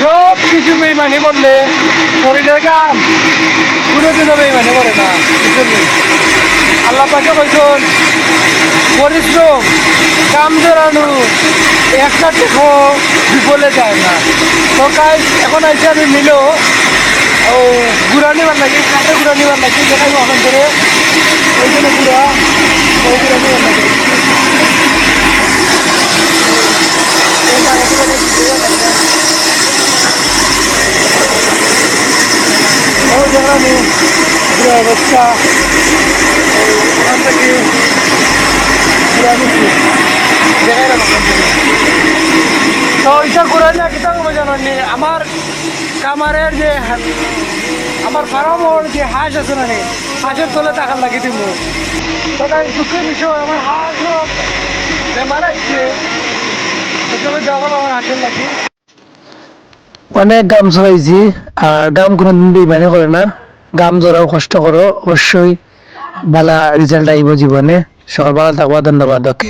সব কিছু বেইমানি করলে শরীরের কাম পুরো দিনও বেইমানি করে না কিছু নেই। আল্লাহ পাকে কইছেন পরিশ্রম কাম জোরানো একটা দেখো বিফলে যায় না। তো কাজ এখন আইসে আমি মিলো ও গুড়া নিবার লাগে কাঠের গুড়া নিবার লাগে দেখাই অনেক করে ওইখানে গুড়া ওই গুড়া নিবার লাগে ওই জায়গা আমি গুড়া অবস্থা ওখান থেকে গুড়া নিচ্ছি দেখাই না তো এটা করে না কিতা করবো জানি আমার কামারের যে আমার ফার্মর যে হাঁস আছে না হাঁসের তলে টাকার লাগিয়ে দিব তখন দুঃখের বিষয় আমার হাঁস বেমার আসছে যখন আমার হাঁসের লাগি অনেক গাম চড়াইছি আর গাম কোনোদিন বেইমানি করে না। গাম জড়াও কষ্ট করো অবশ্যই ভালো রেজাল্ট আইব জীবনে। সবার ভালো থাকবা, ধন্যবাদ। ওকে।